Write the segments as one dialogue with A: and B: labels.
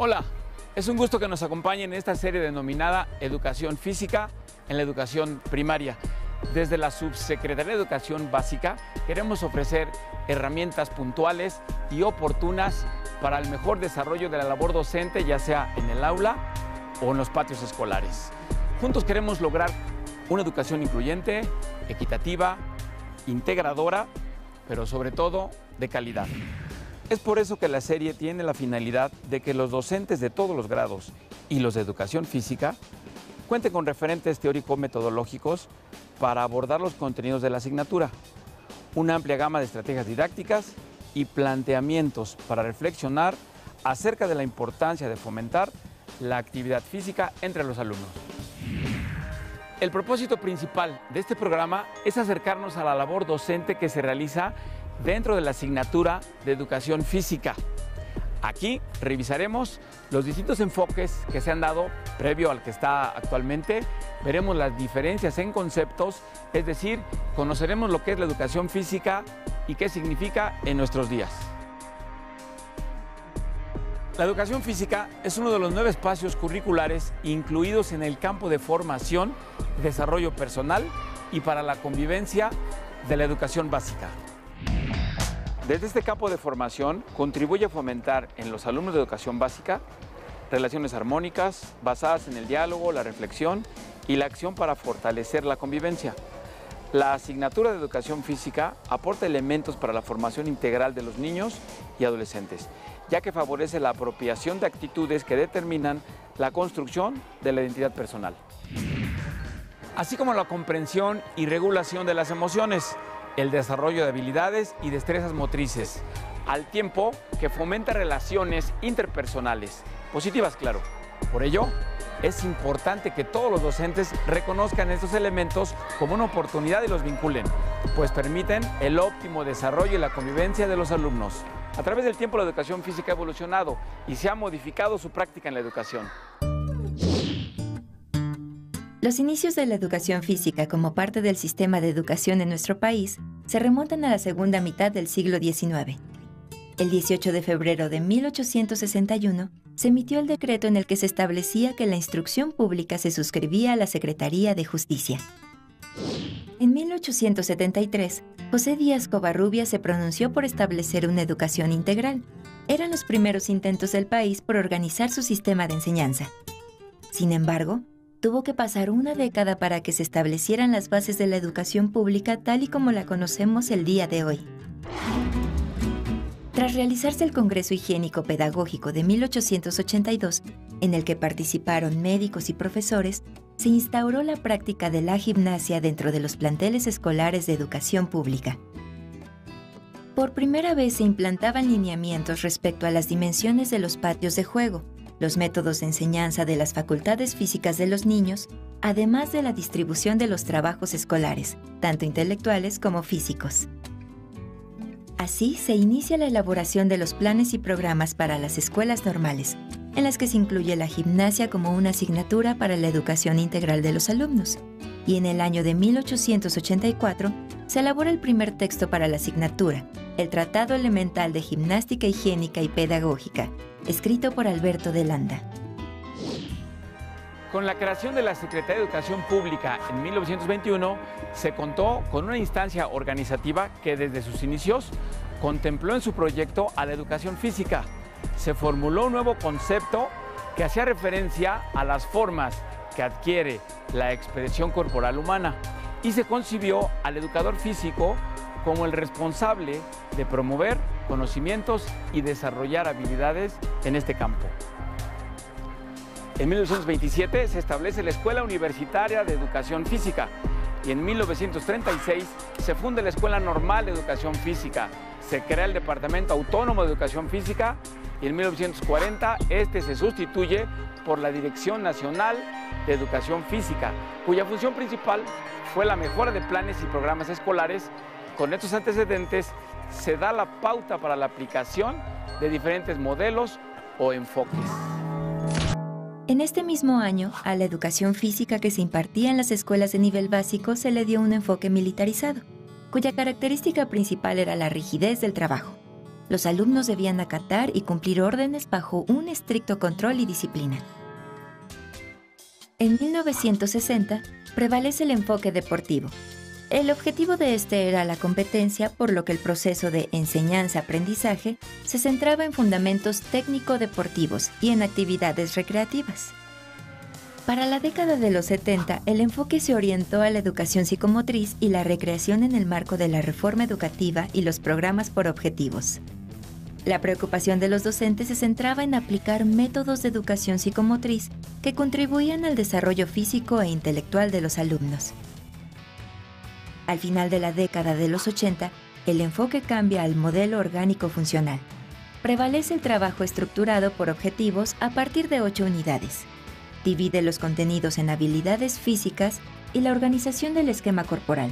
A: Hola, es un gusto que nos acompañen en esta serie denominada Educación Física en la Educación Primaria. Desde la Subsecretaría de Educación Básica queremos ofrecer herramientas puntuales y oportunas para el mejor desarrollo de la labor docente, ya sea en el aula o en los patios escolares. Juntos queremos lograr una educación incluyente, equitativa, integradora, pero sobre todo de calidad. Es por eso que la serie tiene la finalidad de que los docentes de todos los grados y los de educación física cuenten con referentes teórico-metodológicos para abordar los contenidos de la asignatura, una amplia gama de estrategias didácticas y planteamientos para reflexionar acerca de la importancia de fomentar la actividad física entre los alumnos. El propósito principal de este programa es acercarnos a la labor docente que se realiza dentro de la asignatura de educación física. Aquí revisaremos los distintos enfoques que se han dado previo al que está actualmente, veremos las diferencias en conceptos, es decir, conoceremos lo que es la educación física y qué significa en nuestros días. La educación física es uno de los 9 espacios curriculares incluidos en el campo de formación, desarrollo personal y para la convivencia de la educación básica. Desde este campo de formación contribuye a fomentar en los alumnos de educación básica relaciones armónicas basadas en el diálogo, la reflexión y la acción para fortalecer la convivencia. La asignatura de educación física aporta elementos para la formación integral de los niños y adolescentes, ya que favorece la apropiación de actitudes que determinan la construcción de la identidad personal, así como la comprensión y regulación de las emociones, el desarrollo de habilidades y destrezas motrices, al tiempo que fomenta relaciones interpersonales, positivas, claro. Por ello, es importante que todos los docentes reconozcan estos elementos como una oportunidad y los vinculen, pues permiten el óptimo desarrollo y la convivencia de los alumnos. A través del tiempo, la educación física ha evolucionado y se ha modificado su práctica en la educación.
B: Los inicios de la educación física como parte del sistema de educación en nuestro país se remontan a la segunda mitad del siglo XIX. El 18 de febrero de 1861 se emitió el decreto en el que se establecía que la instrucción pública se suscribía a la Secretaría de Justicia. En 1873, José Díaz Covarrubias se pronunció por establecer una educación integral. Eran los primeros intentos del país por organizar su sistema de enseñanza. Sin embargo, tuvo que pasar una década para que se establecieran las bases de la educación pública tal y como la conocemos el día de hoy. Tras realizarse el Congreso Higiénico Pedagógico de 1882, en el que participaron médicos y profesores, se instauró la práctica de la gimnasia dentro de los planteles escolares de educación pública. Por primera vez se implantaban lineamientos respecto a las dimensiones de los patios de juego, los métodos de enseñanza de las facultades físicas de los niños, además de la distribución de los trabajos escolares, tanto intelectuales como físicos. Así se inicia la elaboración de los planes y programas para las escuelas normales, en las que se incluye la gimnasia como una asignatura para la educación integral de los alumnos. Y en el año de 1884 se elabora el primer texto para la asignatura, el Tratado Elemental de Gimnástica Higiénica y Pedagógica, escrito por Alberto de Landa.
A: Con la creación de la Secretaría de Educación Pública en 1921, se contó con una instancia organizativa que desde sus inicios contempló en su proyecto a la educación física. Se formuló un nuevo concepto que hacía referencia a las formas que adquiere la expresión corporal humana y se concibió al educador físico como el responsable de promover conocimientos y desarrollar habilidades en este campo. En 1927 se establece la Escuela Universitaria de Educación Física y en 1936 se funda la Escuela Normal de Educación Física. Se crea el Departamento Autónomo de Educación Física y en 1940 este se sustituye por la Dirección Nacional de Educación Física, cuya función principal fue la mejora de planes y programas escolares. Con estos antecedentes se da la pauta para la aplicación de diferentes modelos o enfoques.
B: En este mismo año, a la educación física que se impartía en las escuelas de nivel básico se le dio un enfoque militarizado, cuya característica principal era la rigidez del trabajo. Los alumnos debían acatar y cumplir órdenes bajo un estricto control y disciplina. En 1960, prevalece el enfoque deportivo. El objetivo de este era la competencia, por lo que el proceso de enseñanza-aprendizaje se centraba en fundamentos técnico-deportivos y en actividades recreativas. Para la década de los 70, el enfoque se orientó a la educación psicomotriz y la recreación en el marco de la reforma educativa y los programas por objetivos. La preocupación de los docentes se centraba en aplicar métodos de educación psicomotriz que contribuían al desarrollo físico e intelectual de los alumnos. Al final de la década de los 80, el enfoque cambia al modelo orgánico funcional. Prevalece el trabajo estructurado por objetivos a partir de 8 unidades. Divide los contenidos en habilidades físicas y la organización del esquema corporal,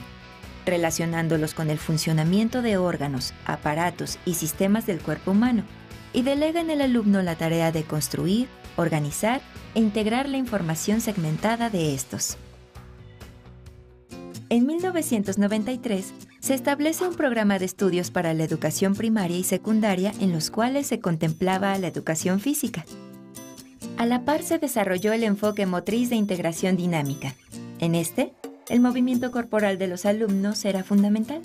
B: relacionándolos con el funcionamiento de órganos, aparatos y sistemas del cuerpo humano, y delega en el alumno la tarea de construir, organizar e integrar la información segmentada de estos. En 1993, se establece un programa de estudios para la educación primaria y secundaria en los cuales se contemplaba la educación física. A la par se desarrolló el enfoque motriz de integración dinámica. En este, el movimiento corporal de los alumnos era fundamental.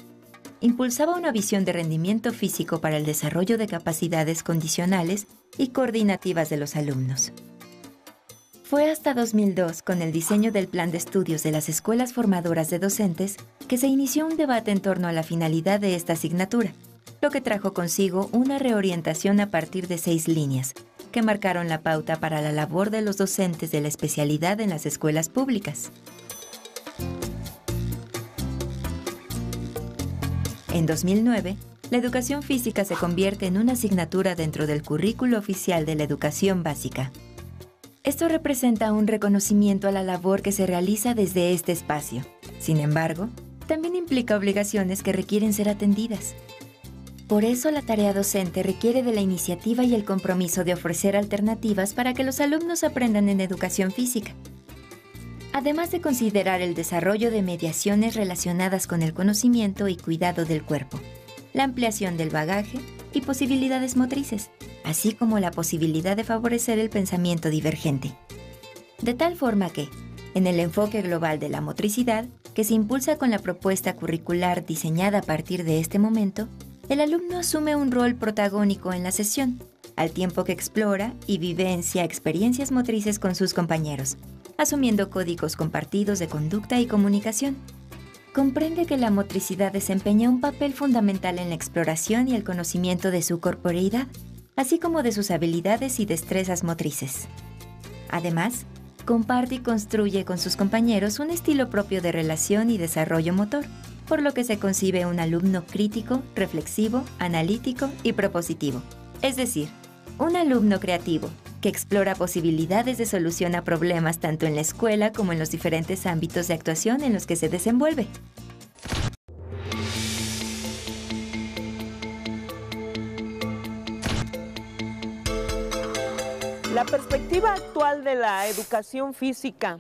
B: Impulsaba una visión de rendimiento físico para el desarrollo de capacidades condicionales y coordinativas de los alumnos. Fue hasta 2002, con el diseño del plan de estudios de las escuelas formadoras de docentes, que se inició un debate en torno a la finalidad de esta asignatura, lo que trajo consigo una reorientación a partir de 6 líneas, que marcaron la pauta para la labor de los docentes de la especialidad en las escuelas públicas. En 2009, la educación física se convierte en una asignatura dentro del currículo oficial de la educación básica. Esto representa un reconocimiento a la labor que se realiza desde este espacio. Sin embargo, también implica obligaciones que requieren ser atendidas. Por eso, la tarea docente requiere de la iniciativa y el compromiso de ofrecer alternativas para que los alumnos aprendan en educación física. Además de considerar el desarrollo de mediaciones relacionadas con el conocimiento y cuidado del cuerpo, la ampliación del bagaje y posibilidades motrices, así como la posibilidad de favorecer el pensamiento divergente. De tal forma que, en el enfoque global de la motricidad, que se impulsa con la propuesta curricular diseñada a partir de este momento, el alumno asume un rol protagónico en la sesión, al tiempo que explora y vivencia experiencias motrices con sus compañeros, asumiendo códigos compartidos de conducta y comunicación. Comprende que la motricidad desempeña un papel fundamental en la exploración y el conocimiento de su corporeidad, así como de sus habilidades y destrezas motrices. Además, comparte y construye con sus compañeros un estilo propio de relación y desarrollo motor, por lo que se concibe un alumno crítico, reflexivo, analítico y propositivo. Es decir, un alumno creativo, que explora posibilidades de solución a problemas tanto en la escuela como en los diferentes ámbitos de actuación en los que se desenvuelve.
C: La perspectiva actual de la educación física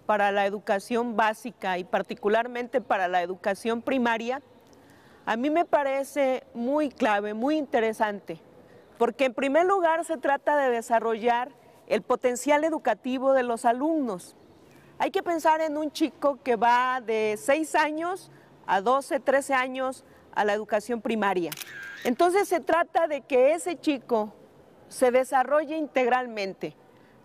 C: para la educación básica y particularmente para la educación primaria, a mí me parece muy clave, muy interesante, porque en primer lugar se trata de desarrollar el potencial educativo de los alumnos. Hay que pensar en un chico que va de 6 años a 12, 13 años a la educación primaria. Entonces se trata de que ese chico se desarrolle integralmente.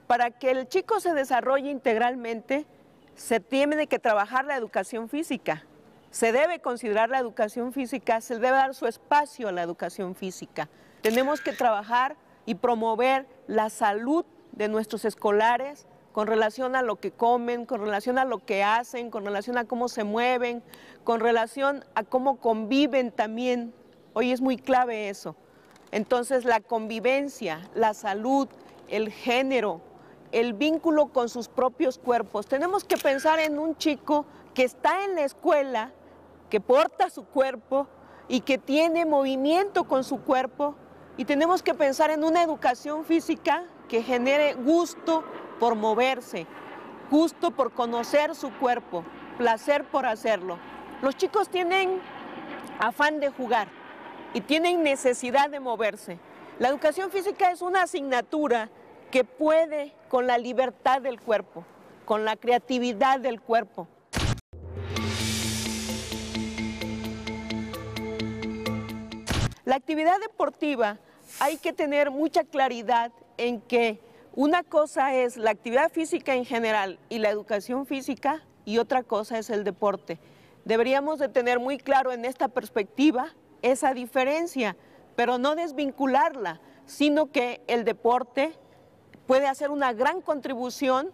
C: Para que el chico se desarrolle integralmente, se tiene que trabajar la educación física. Se debe considerar la educación física, se debe dar su espacio a la educación física. Tenemos que trabajar y promover la salud de nuestros escolares con relación a lo que comen, con relación a lo que hacen, con relación a cómo se mueven, con relación a cómo conviven también. Hoy es muy clave eso. Entonces la convivencia, la salud, el género, el vínculo con sus propios cuerpos. Tenemos que pensar en un chico que está en la escuela, que porta su cuerpo y que tiene movimiento con su cuerpo. Y tenemos que pensar en una educación física que genere gusto por moverse, gusto por conocer su cuerpo, placer por hacerlo. Los chicos tienen afán de jugar y tienen necesidad de moverse. La educación física es una asignatura que puede con la libertad del cuerpo, con la creatividad del cuerpo. La actividad deportiva, hay que tener mucha claridad en que una cosa es la actividad física en general y la educación física y otra cosa es el deporte. Deberíamos de tener muy claro en esta perspectiva esa diferencia, pero no desvincularla, sino que el deporte puede hacer una gran contribución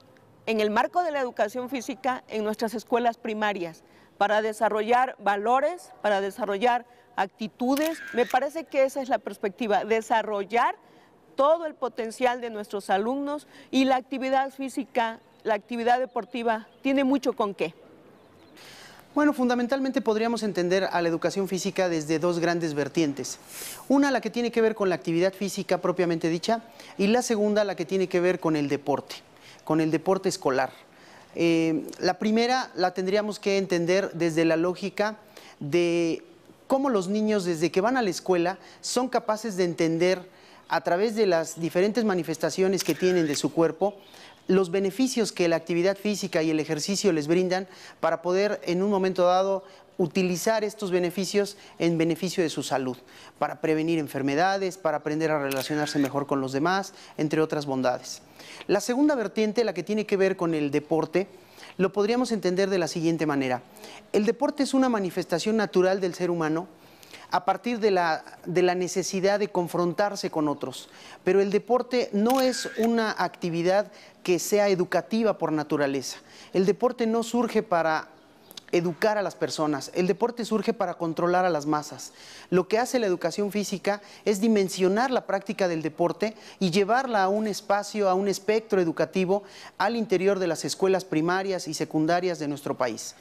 C: en el marco de la educación física en nuestras escuelas primarias para desarrollar valores, para desarrollar actitudes. Me parece que esa es la perspectiva, desarrollar todo el potencial de nuestros alumnos, y la actividad física, la actividad deportiva tiene mucho con qué.
D: Bueno, fundamentalmente podríamos entender a la educación física desde dos grandes vertientes. Una, la que tiene que ver con la actividad física propiamente dicha, y la segunda, la que tiene que ver con el deporte escolar. La primera la tendríamos que entender desde la lógica de cómo los niños, desde que van a la escuela, son capaces de entender a través de las diferentes manifestaciones que tienen de su cuerpo, los beneficios que la actividad física y el ejercicio les brindan para poder en un momento dado utilizar estos beneficios en beneficio de su salud, para prevenir enfermedades, para aprender a relacionarse mejor con los demás, entre otras bondades. La segunda vertiente, la que tiene que ver con el deporte, lo podríamos entender de la siguiente manera. El deporte es una manifestación natural del ser humano a partir de la necesidad de confrontarse con otros. Pero el deporte no es una actividad que sea educativa por naturaleza. El deporte no surge para educar a las personas, el deporte surge para controlar a las masas. Lo que hace la educación física es dimensionar la práctica del deporte y llevarla a un espacio, a un espectro educativo al interior de las escuelas primarias y secundarias de nuestro país.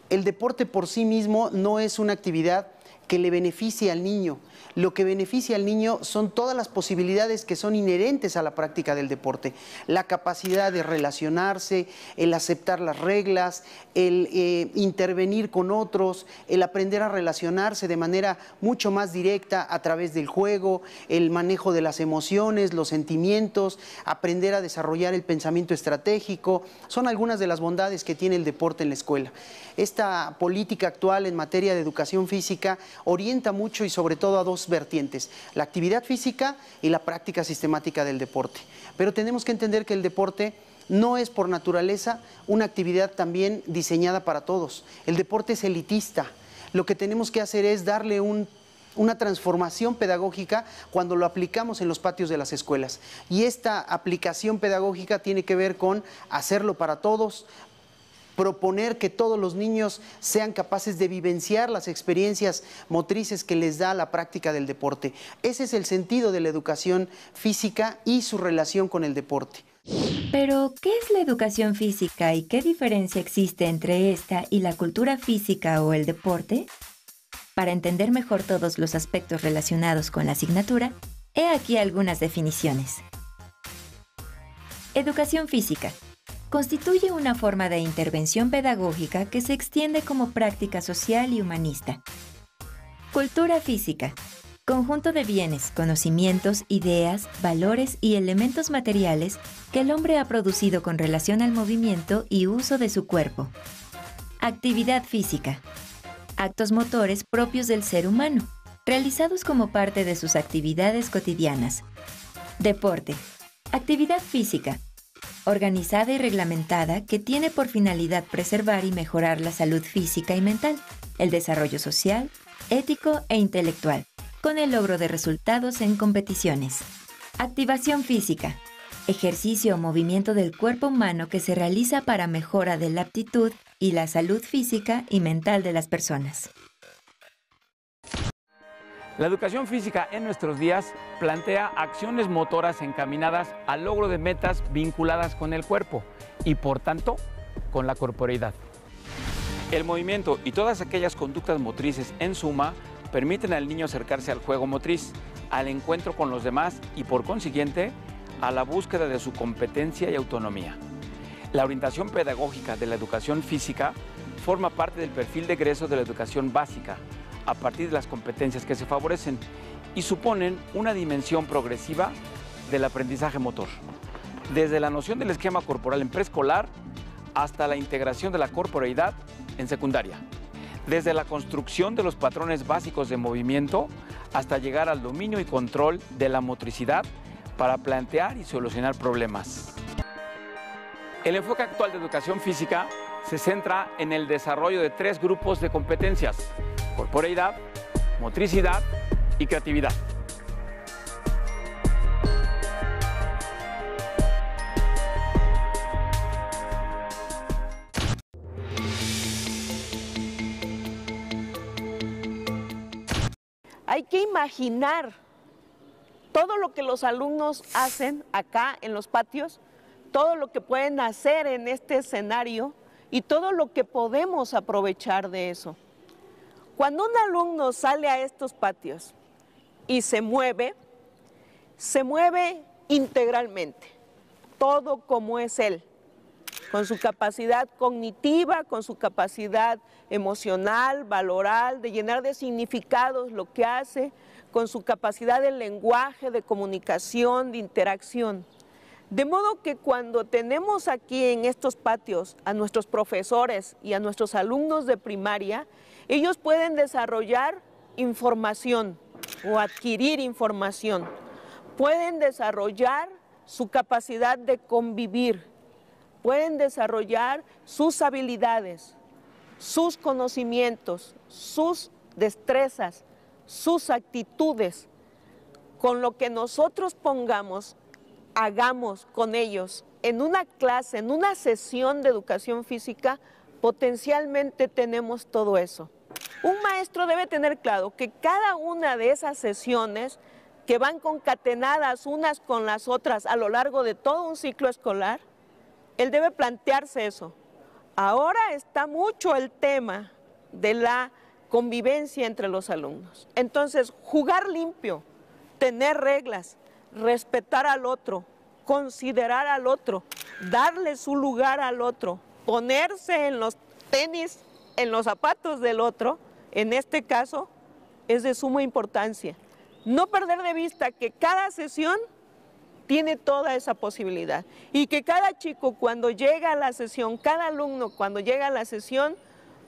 D: El deporte por sí mismo no es una actividad que le beneficie al niño. Lo que beneficia al niño son todas las posibilidades que son inherentes a la práctica del deporte. La capacidad de relacionarse, el aceptar las reglas, el intervenir con otros, el aprender a relacionarse de manera mucho más directa a través del juego, el manejo de las emociones, los sentimientos, aprender a desarrollar el pensamiento estratégico. Son algunas de las bondades que tiene el deporte en la escuela. Esta política actual en materia de educación física orienta mucho y sobre todo a dos vertientes, la actividad física y la práctica sistemática del deporte. Pero tenemos que entender que el deporte no es por naturaleza una actividad también diseñada para todos. El deporte es elitista. Lo que tenemos que hacer es darle una transformación pedagógica cuando lo aplicamos en los patios de las escuelas. Y esta aplicación pedagógica tiene que ver con hacerlo para todos, proponer que todos los niños sean capaces de vivenciar las experiencias motrices que les da la práctica del deporte. Ese es el sentido de la educación física y su relación con el deporte.
B: Pero, ¿qué es la educación física y qué diferencia existe entre esta y la cultura física o el deporte? Para entender mejor todos los aspectos relacionados con la asignatura, he aquí algunas definiciones. Educación física. Constituye una forma de intervención pedagógica que se extiende como práctica social y humanista. Cultura física. Conjunto de bienes, conocimientos, ideas, valores y elementos materiales que el hombre ha producido con relación al movimiento y uso de su cuerpo. Actividad física. Actos motores propios del ser humano, realizados como parte de sus actividades cotidianas. Deporte. Actividad física. Organizada y reglamentada que tiene por finalidad preservar y mejorar la salud física y mental, el desarrollo social, ético e intelectual, con el logro de resultados en competiciones. Activación física. Ejercicio o movimiento del cuerpo humano que se realiza para mejora de la aptitud y la salud física y mental de las personas.
A: La educación física en nuestros días plantea acciones motoras encaminadas al logro de metas vinculadas con el cuerpo y, por tanto, con la corporeidad. El movimiento y todas aquellas conductas motrices, en suma, permiten al niño acercarse al juego motriz, al encuentro con los demás y, por consiguiente, a la búsqueda de su competencia y autonomía. La orientación pedagógica de la educación física forma parte del perfil de egreso de la educación básica, a partir de las competencias que se favorecen y suponen una dimensión progresiva del aprendizaje motor, desde la noción del esquema corporal en preescolar hasta la integración de la corporeidad en secundaria, desde la construcción de los patrones básicos de movimiento hasta llegar al dominio y control de la motricidad para plantear y solucionar problemas. El enfoque actual de educación física se centra en el desarrollo de 3 grupos de competencias: corporeidad, motricidad y creatividad.
C: Hay que imaginar todo lo que los alumnos hacen acá en los patios, todo lo que pueden hacer en este escenario y todo lo que podemos aprovechar de eso. Cuando un alumno sale a estos patios y se mueve integralmente, todo como es él, con su capacidad cognitiva, con su capacidad emocional, valoral, de llenar de significados lo que hace, con su capacidad de lenguaje, de comunicación, de interacción. De modo que cuando tenemos aquí en estos patios a nuestros profesores y a nuestros alumnos de primaria, ellos pueden desarrollar información o adquirir información, pueden desarrollar su capacidad de convivir, pueden desarrollar sus habilidades, sus conocimientos, sus destrezas, sus actitudes. Con lo que nosotros pongamos, hagamos con ellos en una clase, en una sesión de educación física, potencialmente tenemos todo eso. Un maestro debe tener claro que cada una de esas sesiones que van concatenadas unas con las otras a lo largo de todo un ciclo escolar, él debe plantearse eso. Ahora está mucho el tema de la convivencia entre los alumnos. Entonces, jugar limpio, tener reglas, respetar al otro, considerar al otro, darle su lugar al otro, ponerse en los tenis, en los zapatos del otro, en este caso, es de suma importancia. No perder de vista que cada sesión tiene toda esa posibilidad y que cada chico cuando llega a la sesión, cada alumno cuando llega a la sesión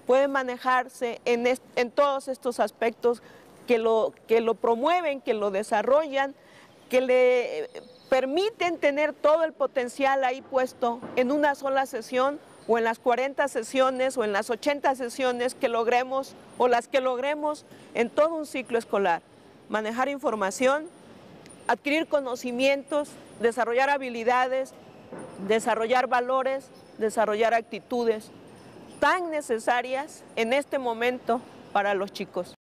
C: puede manejarse en todos estos aspectos que lo promueven, que lo desarrollan, que le permiten tener todo el potencial ahí puesto en una sola sesión o en las 40 sesiones o en las 80 sesiones que logremos o las que logremos en todo un ciclo escolar. Manejar información, adquirir conocimientos, desarrollar habilidades, desarrollar valores, desarrollar actitudes tan necesarias en este momento para los chicos.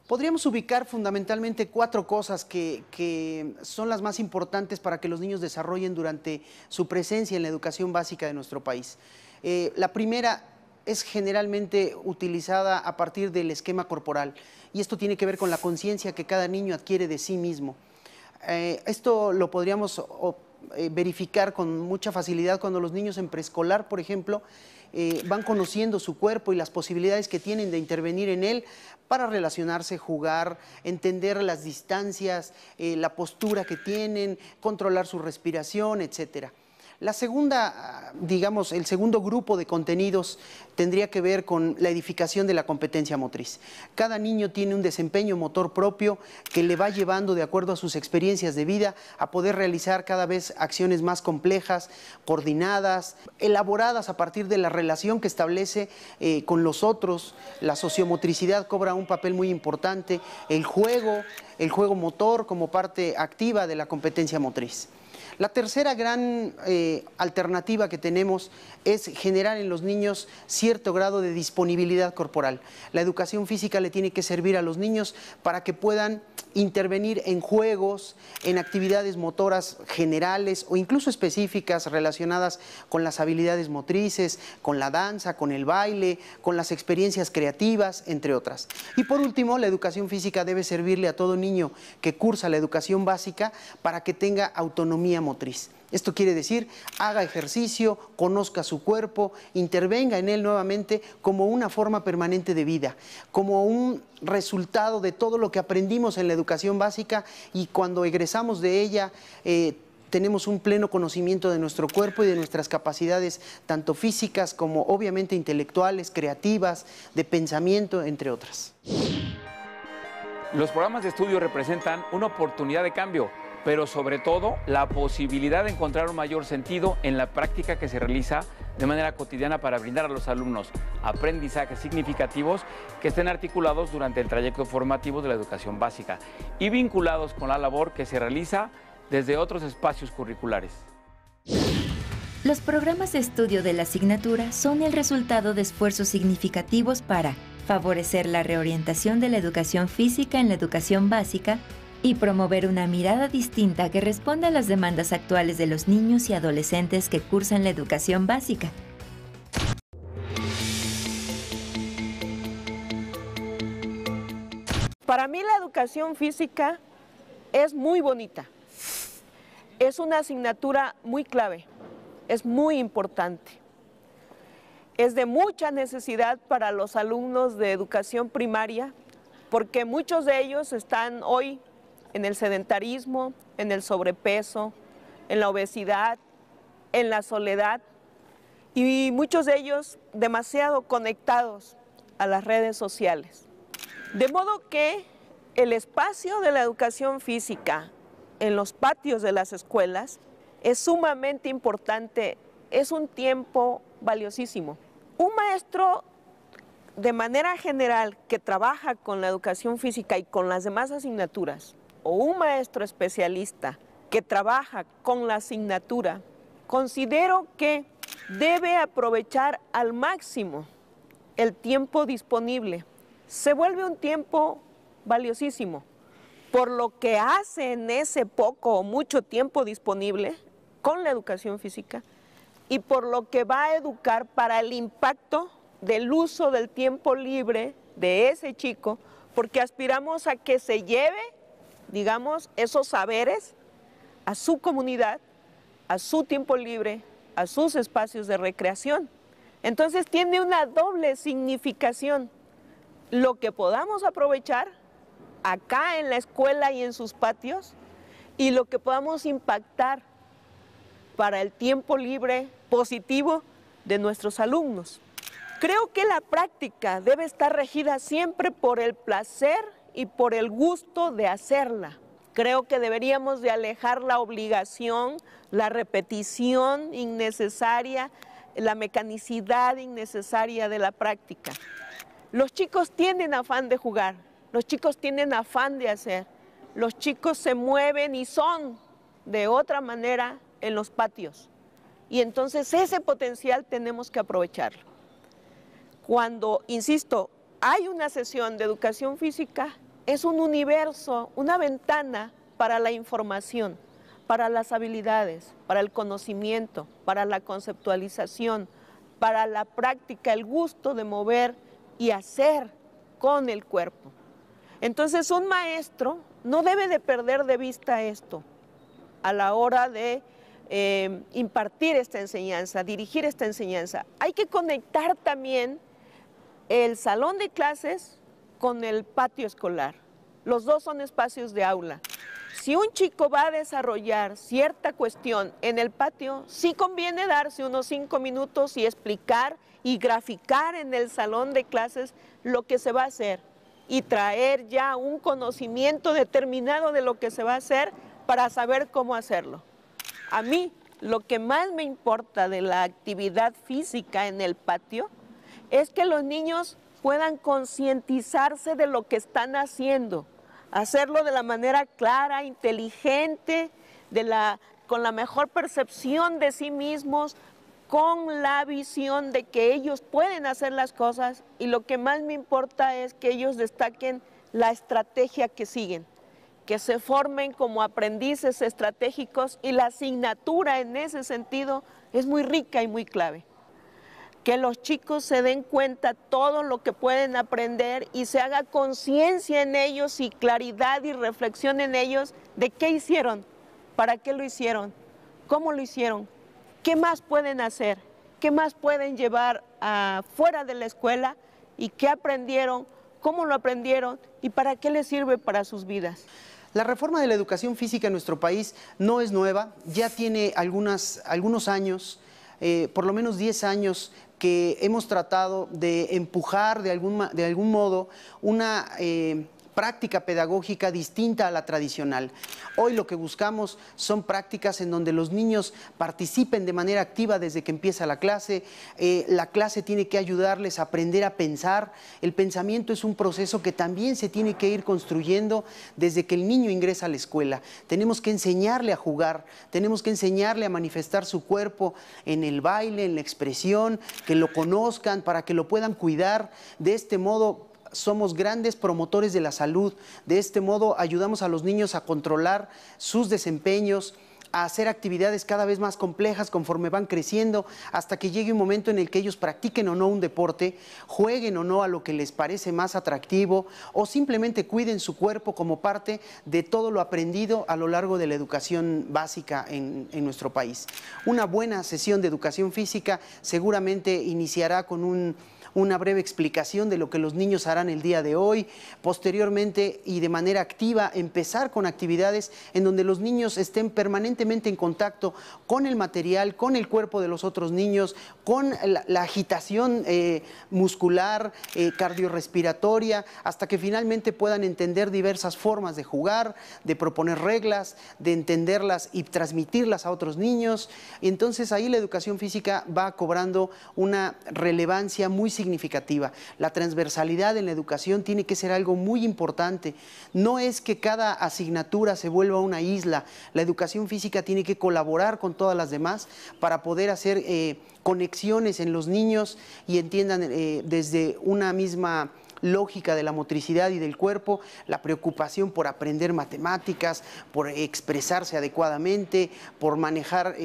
D: Podríamos ubicar fundamentalmente 4 cosas que son las más importantes para que los niños desarrollen durante su presencia en la educación básica de nuestro país. La primera es generalmente utilizada a partir del esquema corporal y esto tiene que ver con la conciencia que cada niño adquiere de sí mismo. Esto lo podríamos verificar con mucha facilidad cuando los niños en preescolar, por ejemplo, van conociendo su cuerpo y las posibilidades que tienen de intervenir en él para relacionarse, jugar, entender las distancias, la postura que tienen, controlar su respiración, etcétera. La segunda, digamos, el segundo grupo de contenidos tendría que ver con la edificación de la competencia motriz. Cada niño tiene un desempeño motor propio que le va llevando, de acuerdo a sus experiencias de vida, a poder realizar cada vez acciones más complejas, coordinadas, elaboradas a partir de la relación que establece con los otros. La sociomotricidad cobra un papel muy importante, el juego motor como parte activa de la competencia motriz. La tercera gran alternativa que tenemos es generar en los niños cierto grado de disponibilidad corporal. La educación física le tiene que servir a los niños para que puedan intervenir en juegos, en actividades motoras generales o incluso específicas relacionadas con las habilidades motrices, con la danza, con el baile, con las experiencias creativas, entre otras. Y por último, la educación física debe servirle a todo niño que cursa la educación básica para que tenga autonomía autonomía motriz. Esto quiere decir, haga ejercicio, conozca su cuerpo, intervenga en él nuevamente como una forma permanente de vida, como un resultado de todo lo que aprendimos en la educación básica, y cuando egresamos de ella tenemos un pleno conocimiento de nuestro cuerpo y de nuestras capacidades, tanto físicas como obviamente intelectuales, creativas, de pensamiento, entre otras.
A: Los programas de estudio representan una oportunidad de cambio, pero sobre todo la posibilidad de encontrar un mayor sentido en la práctica que se realiza de manera cotidiana para brindar a los alumnos aprendizajes significativos que estén articulados durante el trayecto formativo de la educación básica y vinculados con la labor que se realiza desde otros espacios curriculares.
B: Los programas de estudio de la asignatura son el resultado de esfuerzos significativos para favorecer la reorientación de la educación física en la educación básica y promover una mirada distinta que responda a las demandas actuales de los niños y adolescentes que cursan la educación básica.
C: Para mí la educación física es muy bonita. Es una asignatura muy clave, es muy importante. Es de mucha necesidad para los alumnos de educación primaria, porque muchos de ellos están hoy en el sedentarismo, en el sobrepeso, en la obesidad, en la soledad, y muchos de ellos demasiado conectados a las redes sociales. De modo que el espacio de la educación física en los patios de las escuelas es sumamente importante, es un tiempo valiosísimo. Un maestro de manera general que trabaja con la educación física y con las demás asignaturas, o un maestro especialista que trabaja con la asignatura, considero que debe aprovechar al máximo el tiempo disponible. Se vuelve un tiempo valiosísimo por lo que hace en ese poco o mucho tiempo disponible con la educación física y por lo que va a educar para el impacto del uso del tiempo libre de ese chico, porque aspiramos a que se lleve, digamos, esos saberes a su comunidad, a su tiempo libre, a sus espacios de recreación. Entonces tiene una doble significación. Lo que podamos aprovechar acá en la escuela y en sus patios, y lo que podamos impactar para el tiempo libre positivo de nuestros alumnos. Creo que la práctica debe estar regida siempre por el placer y por el gusto de hacerla. Creo que deberíamos de alejar la obligación, la repetición innecesaria, la mecanicidad innecesaria de la práctica. Los chicos tienen afán de jugar, los chicos tienen afán de hacer, los chicos se mueven y son de otra manera en los patios. Y entonces ese potencial tenemos que aprovecharlo. Cuando, insisto, hay una sesión de educación física, es un universo, una ventana para la información, para las habilidades, para el conocimiento, para la conceptualización, para la práctica, el gusto de mover y hacer con el cuerpo. Entonces un maestro no debe de perder de vista esto a la hora de impartir esta enseñanza, dirigir esta enseñanza. Hay que conectar también el salón de clases con el patio escolar. Los dos son espacios de aula. Si un chico va a desarrollar cierta cuestión en el patio, sí conviene darse unos 5 minutos y explicar y graficar en el salón de clases lo que se va a hacer y traer ya un conocimiento determinado de lo que se va a hacer para saber cómo hacerlo. A mí, lo que más me importa de la actividad física en el patio es que los niños puedan concientizarse de lo que están haciendo, hacerlo de la manera clara, inteligente, con la mejor percepción de sí mismos, con la visión de que ellos pueden hacer las cosas, y lo que más me importa es que ellos destaquen la estrategia que siguen, que se formen como aprendices estratégicos, y la asignatura en ese sentido es muy rica y muy clave. Que los chicos se den cuenta todo lo que pueden aprender y se haga conciencia en ellos y claridad y reflexión en ellos de qué hicieron, para qué lo hicieron ¿Cómo lo hicieron? ¿Qué más pueden hacer? ¿Qué más pueden llevar fuera de la escuela? ¿Y qué aprendieron? ¿Cómo lo aprendieron? ¿Y para qué les sirve para sus vidas?
D: La reforma de la educación física en nuestro país no es nueva, ya tiene algunos años, por lo menos 10 años, que hemos tratado de empujar de algún modo una práctica pedagógica distinta a la tradicional. Hoy lo que buscamos son prácticas en donde los niños participen de manera activa desde que empieza la clase. La clase tiene que ayudarles a aprender a pensar. El pensamiento es un proceso que también se tiene que ir construyendo desde que el niño ingresa a la escuela. Tenemos que enseñarle a jugar, tenemos que enseñarle a manifestar su cuerpo en el baile, en la expresión, que lo conozcan para que lo puedan cuidar. De este modo somos grandes promotores de la salud. De este modo ayudamos a los niños a controlar sus desempeños, a hacer actividades cada vez más complejas conforme van creciendo, hasta que llegue un momento en el que ellos practiquen o no un deporte, jueguen o no a lo que les parece más atractivo, o simplemente cuiden su cuerpo como parte de todo lo aprendido a lo largo de la educación básica en nuestro país. Una buena sesión de educación física seguramente iniciará con una breve explicación de lo que los niños harán el día de hoy, posteriormente y de manera activa empezar con actividades en donde los niños estén permanentemente en contacto con el material, con el cuerpo de los otros niños, con la agitación muscular, cardiorrespiratoria, hasta que finalmente puedan entender diversas formas de jugar, de proponer reglas, de entenderlas y transmitirlas a otros niños. Y entonces ahí la educación física va cobrando una relevancia muy significativa. La transversalidad en la educación tiene que ser algo muy importante. No es que cada asignatura se vuelva una isla. La educación física tiene que colaborar con todas las demás para poder hacer conexiones en los niños y entiendan desde una misma lógica de la motricidad y del cuerpo, la preocupación por aprender matemáticas, por expresarse adecuadamente, por manejar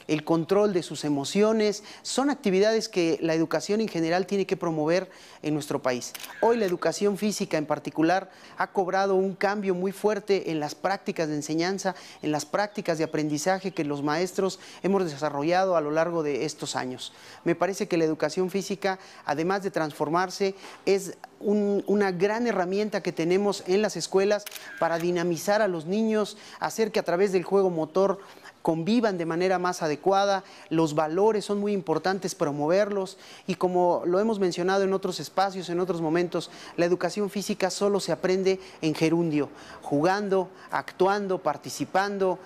D: el control de sus emociones. Son actividades que la educación en general tiene que promover en nuestro país. Hoy la educación física en particular ha cobrado un cambio muy fuerte en las prácticas de enseñanza, en las prácticas de aprendizaje que los maestros hemos desarrollado a lo largo de estos años. Me parece que la educación física, además de transformarse, es una gran herramienta que tenemos en las escuelas para dinamizar a los niños, hacer que a través del juego motor convivan de manera más adecuada. Los valores son muy importantes, promoverlos, y como lo hemos mencionado en otros espacios, en otros momentos, la educación física solo se aprende en gerundio, jugando, actuando, participando,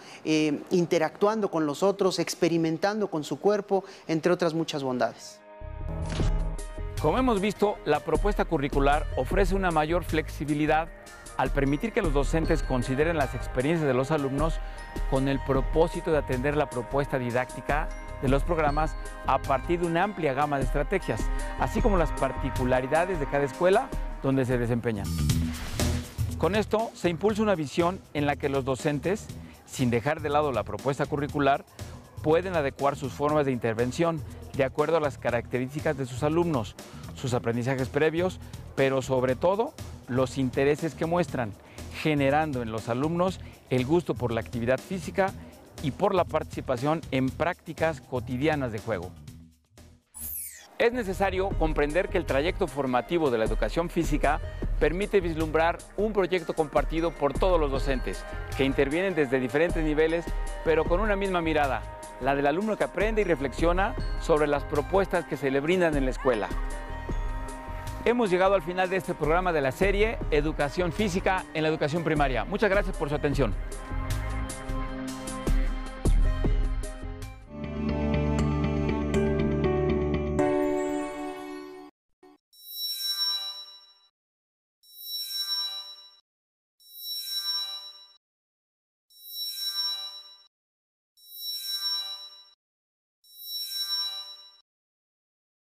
D: interactuando con los otros, experimentando con su cuerpo, entre otras muchas bondades.
A: Como hemos visto, la propuesta curricular ofrece una mayor flexibilidad al permitir que los docentes consideren las experiencias de los alumnos con el propósito de atender la propuesta didáctica de los programas a partir de una amplia gama de estrategias, así como las particularidades de cada escuela donde se desempeñan. Con esto se impulsa una visión en la que los docentes, sin dejar de lado la propuesta curricular, pueden adecuar sus formas de intervención de acuerdo a las características de sus alumnos, sus aprendizajes previos, pero sobre todo los intereses que muestran, generando en los alumnos el gusto por la actividad física y por la participación en prácticas cotidianas de juego. Es necesario comprender que el trayecto formativo de la educación física permite vislumbrar un proyecto compartido por todos los docentes, que intervienen desde diferentes niveles, pero con una misma mirada, la del alumno que aprende y reflexiona sobre las propuestas que se le brindan en la escuela. Hemos llegado al final de este programa de la serie Educación Física en la Educación Primaria. Muchas gracias por su atención.